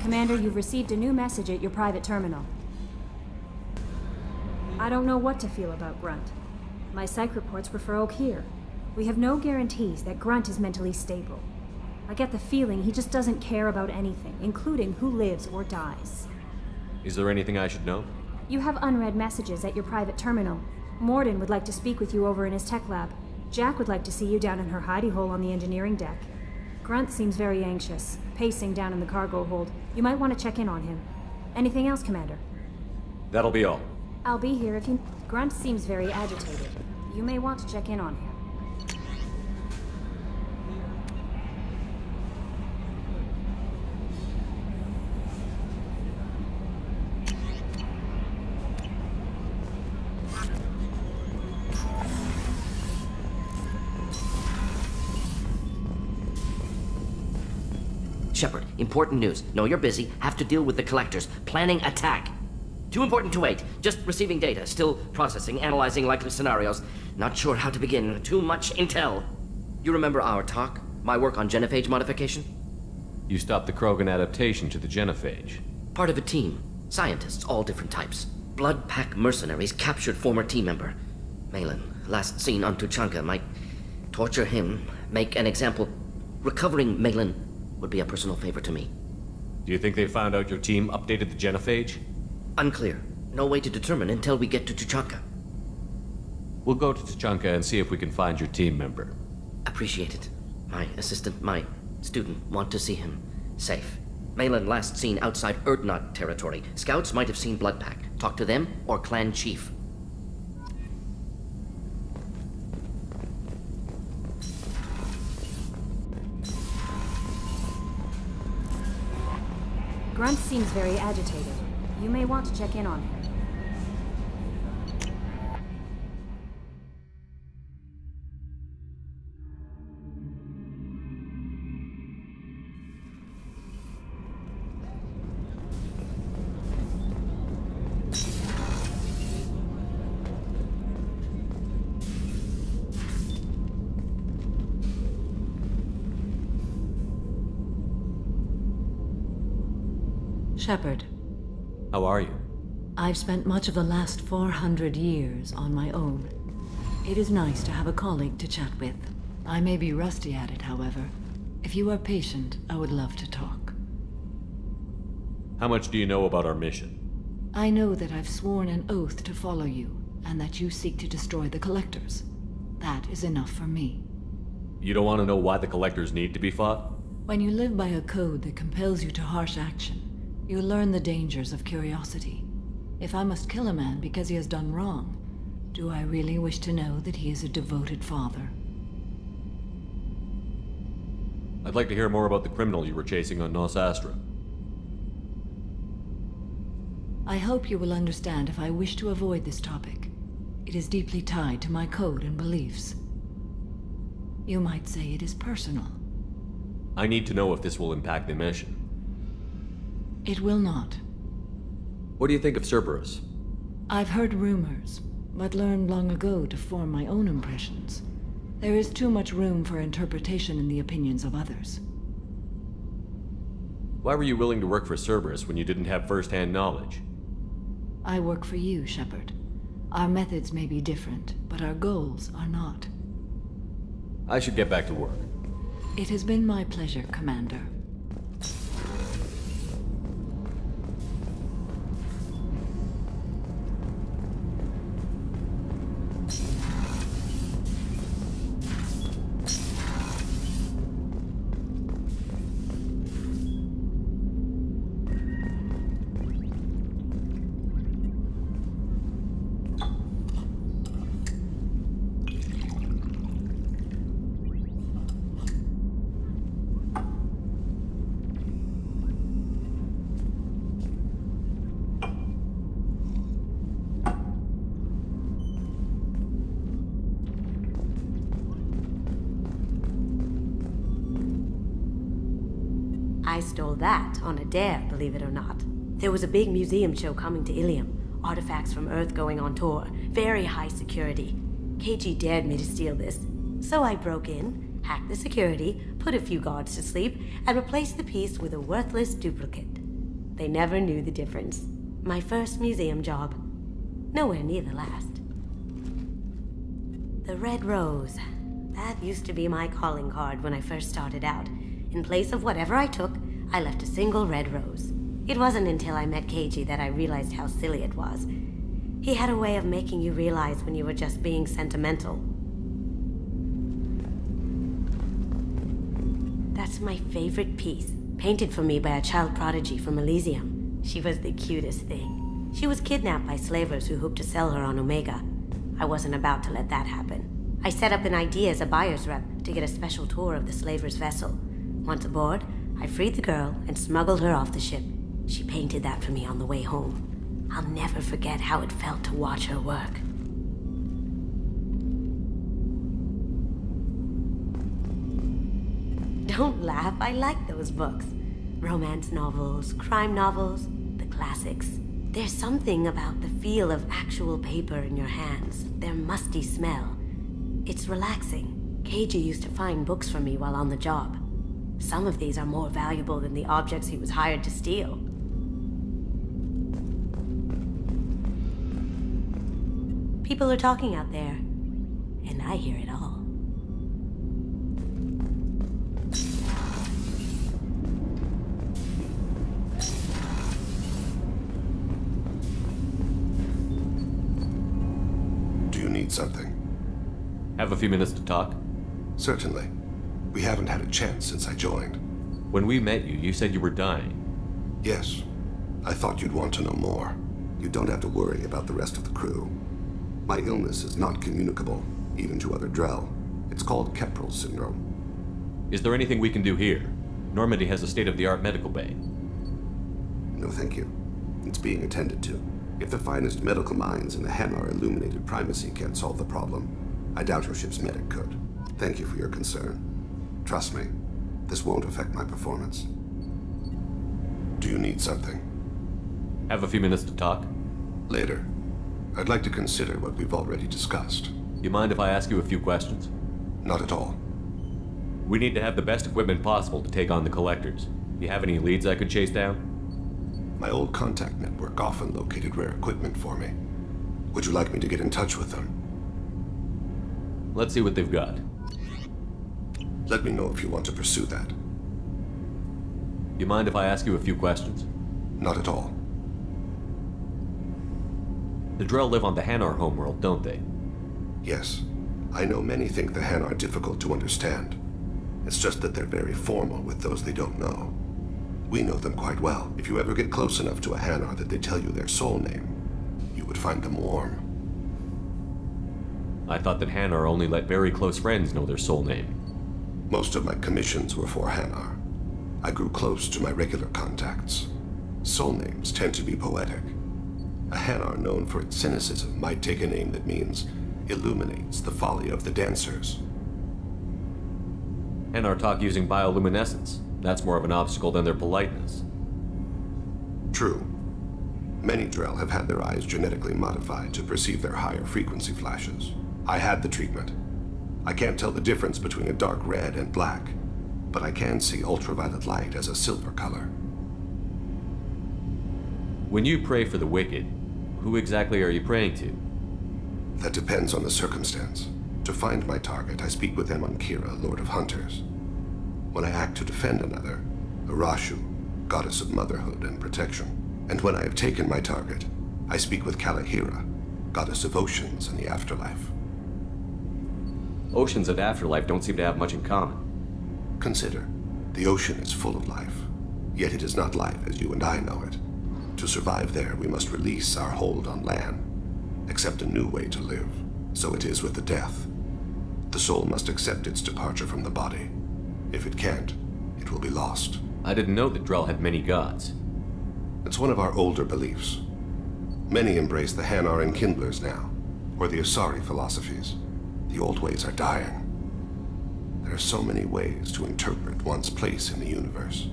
Commander, you've received a new message at your private terminal. I don't know what to feel about Grunt. My psych reports refer Oak here. We have no guarantees that Grunt is mentally stable. I get the feeling he just doesn't care about anything, including who lives or dies. Is there anything I should know? You have unread messages at your private terminal. Morden would like to speak with you over in his tech lab. Jack would like to see you down in her hidey hole on the engineering deck. Grunt seems very anxious, pacing down in the cargo hold. You might want to check in on him. Anything else, Commander? That'll be all. I'll be here if you... Grunt seems very agitated. You may want to check in on him. Shepard, important news. Know you're busy. Have to deal with the collectors. Planning attack. Too important to wait. Just receiving data. Still processing, analyzing likely scenarios. Not sure how to begin. Too much intel. You remember our talk? My work on genophage modification? You stopped the Krogan adaptation to the genophage. Part of a team. Scientists, all different types. Blood Pack mercenaries captured former team member. Malin, last seen on Tuchanka, might torture him, make an example. Recovering Malin would be a personal favor to me. Do you think they found out your team updated the genophage? Unclear. No way to determine until we get to Tuchanka. We'll go to Tuchanka and see if we can find your team member. Appreciate it. My assistant, my student, want to see him. Safe. Malin last seen outside Erdnot territory. Scouts might have seen Bloodpack. Talk to them or clan chief. Grunt seems very agitated. You may want to check in on him. Shepard. How are you? I've spent much of the last 400 years on my own. It is nice to have a colleague to chat with. I may be rusty at it, however. If you are patient, I would love to talk. How much do you know about our mission? I know that I've sworn an oath to follow you, and that you seek to destroy the Collectors. That is enough for me. You don't want to know why the Collectors need to be fought? When you live by a code that compels you to harsh action, you learn the dangers of curiosity. If I must kill a man because he has done wrong, do I really wish to know that he is a devoted father? I'd like to hear more about the criminal you were chasing on Nos Astra. I hope you will understand if I wish to avoid this topic. It is deeply tied to my code and beliefs. You might say it is personal. I need to know if this will impact the mission. It will not. What do you think of Cerberus? I've heard rumors, but learned long ago to form my own impressions. There is too much room for interpretation in the opinions of others. Why were you willing to work for Cerberus when you didn't have first-hand knowledge? I work for you, Shepard. Our methods may be different, but our goals are not. I should get back to work. It has been my pleasure, Commander. I stole that on a dare, believe it or not. There was a big museum show coming to Ilium. Artifacts from Earth going on tour. Very high security. KG dared me to steal this. So I broke in, hacked the security, put a few guards to sleep, and replaced the piece with a worthless duplicate. They never knew the difference. My first museum job. Nowhere near the last. The Red Rose. That used to be my calling card when I first started out. In place of whatever I took, I left a single red rose. It wasn't until I met Keiji that I realized how silly it was. He had a way of making you realize when you were just being sentimental. That's my favorite piece, painted for me by a child prodigy from Elysium. She was the cutest thing. She was kidnapped by slavers who hoped to sell her on Omega. I wasn't about to let that happen. I set up an ID as a buyer's rep to get a special tour of the slaver's vessel. Once aboard, I freed the girl and smuggled her off the ship. She painted that for me on the way home. I'll never forget how it felt to watch her work. Don't laugh, I like those books. Romance novels, crime novels, the classics. There's something about the feel of actual paper in your hands, their musty smell. It's relaxing. Keiji used to find books for me while on the job. Some of these are more valuable than the objects he was hired to steal. People are talking out there, and I hear it all. Do you need something? Have a few minutes to talk? Certainly. We haven't had a chance since I joined. When we met you, you said you were dying. Yes. I thought you'd want to know more. You don't have to worry about the rest of the crew. My illness is not communicable, even to other Drell. It's called Keprel syndrome. Is there anything we can do here? Normandy has a state-of-the-art medical bay. No, thank you. It's being attended to. If the finest medical minds in the Hanar Illuminated Primacy can't solve the problem, I doubt your ship's medic could. Thank you for your concern. Trust me, this won't affect my performance. Do you need something? Have a few minutes to talk? Later. I'd like to consider what we've already discussed. You mind if I ask you a few questions? Not at all. We need to have the best equipment possible to take on the Collectors. Do you have any leads I could chase down? My old contact network often located rare equipment for me. Would you like me to get in touch with them? Let's see what they've got. Let me know if you want to pursue that. You mind if I ask you a few questions? Not at all. The Drell live on the Hanar homeworld, don't they? Yes. I know many think the Han are difficult to understand. It's just that they're very formal with those they don't know. We know them quite well. If you ever get close enough to a Hanar that they tell you their soul name, you would find them warm. I thought that Hanar only let very close friends know their soul name. Most of my commissions were for Hanar. I grew close to my regular contacts. Soul names tend to be poetic. A Hanar known for its cynicism might take a name that means illuminates the folly of the dancers. Hanar talk using bioluminescence. That's more of an obstacle than their politeness. True. Many Drell have had their eyes genetically modified to perceive their higher frequency flashes. I had the treatment. I can't tell the difference between a dark red and black, but I can see ultraviolet light as a silver color. When you pray for the wicked, who exactly are you praying to? That depends on the circumstance. To find my target, I speak with Emankira, Lord of Hunters. When I act to defend another, Arashu, Goddess of Motherhood and Protection. And when I have taken my target, I speak with Kalahira, Goddess of Oceans and the Afterlife. Oceans and afterlife don't seem to have much in common. Consider, the ocean is full of life, yet it is not life as you and I know it. To survive there, we must release our hold on land, accept a new way to live. So it is with the death. The soul must accept its departure from the body. If it can't, it will be lost. I didn't know that Drell had many gods. It's one of our older beliefs. Many embrace the Hanar and Kindlers now, or the Asari philosophies. The old ways are dying. There are so many ways to interpret one's place in the universe.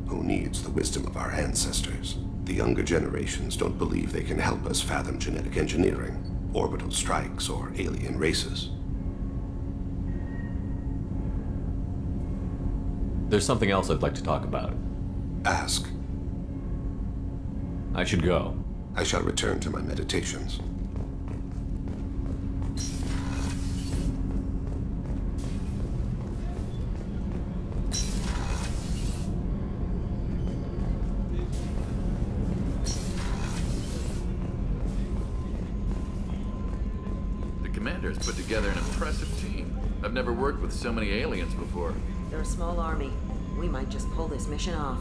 Who needs the wisdom of our ancestors? The younger generations don't believe they can help us fathom genetic engineering, orbital strikes, or alien races. There's something else I'd like to talk about. Ask. I should go. I shall return to my meditations. The Commander's put together an impressive team. I've never worked with so many aliens before. They're a small army. We might just pull this mission off.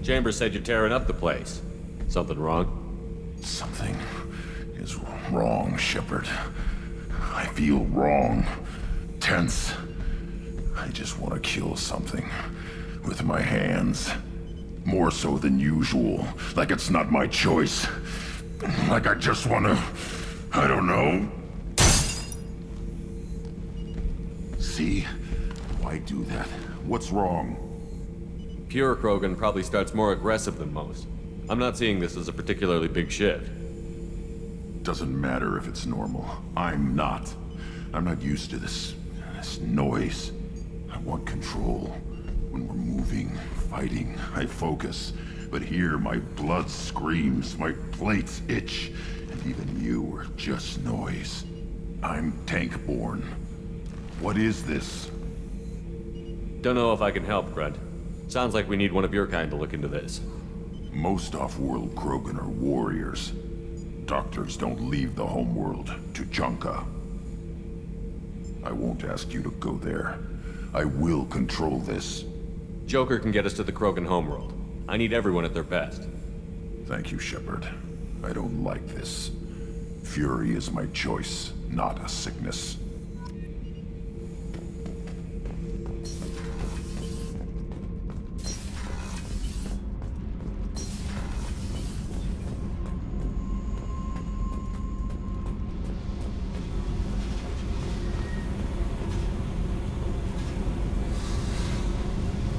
Chambers said you're tearing up the place. Something wrong? Something is wrong, Shepard. I feel wrong. Tense. I just want to kill something. With my hands. More so than usual. Like it's not my choice. Like I just want to... I don't know. See? Why do that? What's wrong? Pure Krogan probably starts more aggressive than most. I'm not seeing this as a particularly big shift. Doesn't matter if it's normal. I'm not. I'm not used to this noise. I want control. When we're moving, fighting, I focus. But here, my blood screams, my plates itch, and even you are just noise. I'm tank-born. What is this? Don't know if I can help, Grunt. Sounds like we need one of your kind to look into this. Most off-world Krogan are warriors. Doctors don't leave the homeworld to Junka. I won't ask you to go there. I will control this. Joker can get us to the Krogan homeworld. I need everyone at their best. Thank you, Shepard. I don't like this. Fury is my choice, not a sickness.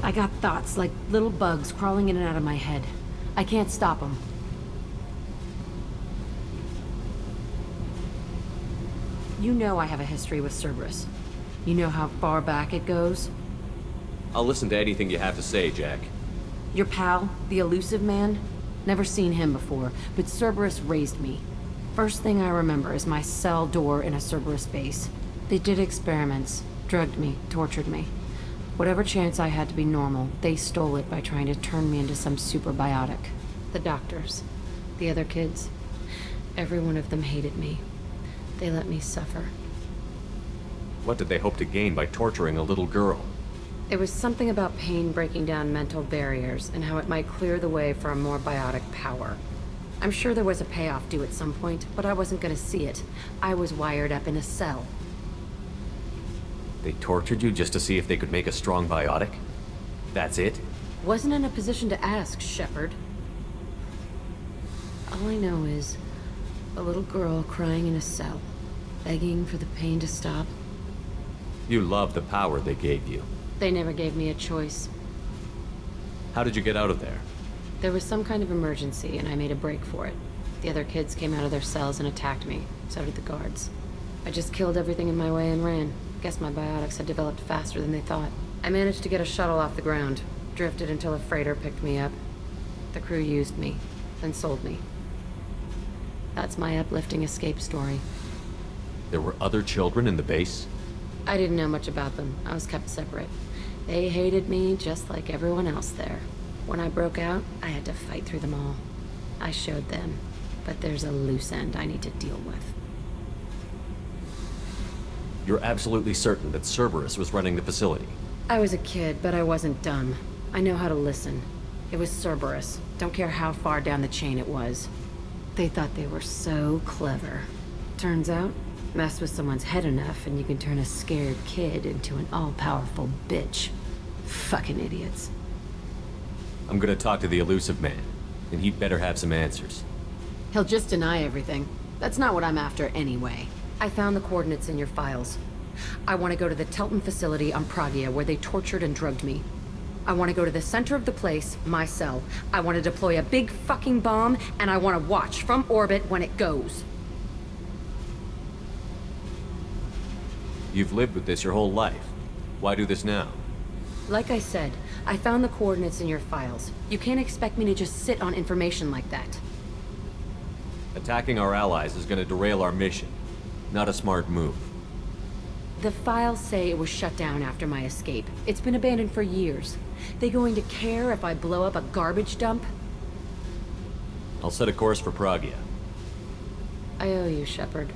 I got thoughts like little bugs crawling in and out of my head. I can't stop them. You know I have a history with Cerberus. You know how far back it goes? I'll listen to anything you have to say, Jack. Your pal, the Elusive Man? Never seen him before, but Cerberus raised me. First thing I remember is my cell door in a Cerberus base. They did experiments, drugged me, tortured me. Whatever chance I had to be normal, they stole it by trying to turn me into some super biotic. The doctors, the other kids, every one of them hated me. They let me suffer. What did they hope to gain by torturing a little girl? It was something about pain breaking down mental barriers and how it might clear the way for a more biotic power. I'm sure there was a payoff due at some point, but I wasn't gonna see it. I was wired up in a cell. They tortured you just to see if they could make a strong biotic? That's it? Wasn't in a position to ask, Shepard. All I know is a little girl crying in a cell, begging for the pain to stop. You love the power they gave you. They never gave me a choice. How did you get out of there? There was some kind of emergency, and I made a break for it. The other kids came out of their cells and attacked me. So did the guards. I just killed everything in my way and ran. Guess my biotics had developed faster than they thought. I managed to get a shuttle off the ground. Drifted until a freighter picked me up. The crew used me, then sold me. That's my uplifting escape story. There were other children in the base? I didn't know much about them. I was kept separate. They hated me just like everyone else there. When I broke out, I had to fight through them all. I showed them, but there's a loose end I need to deal with. You're absolutely certain that Cerberus was running the facility? I was a kid, but I wasn't dumb. I know how to listen. It was Cerberus. Don't care how far down the chain it was. They thought they were so clever. Turns out, mess with someone's head enough and you can turn a scared kid into an all-powerful bitch. Fucking idiots. I'm gonna talk to the elusive man, and he'd better have some answers. He'll just deny everything. That's not what I'm after anyway. I found the coordinates in your files. I want to go to the Telton facility on Pragia where they tortured and drugged me. I want to go to the center of the place, my cell. I want to deploy a big fucking bomb, and I want to watch from orbit when it goes. You've lived with this your whole life. Why do this now? Like I said, I found the coordinates in your files. You can't expect me to just sit on information like that. Attacking our allies is gonna derail our mission. Not a smart move. The files say it was shut down after my escape. It's been abandoned for years. They going to care if I blow up a garbage dump? I'll set a course for Pragia. I owe you, Shepard.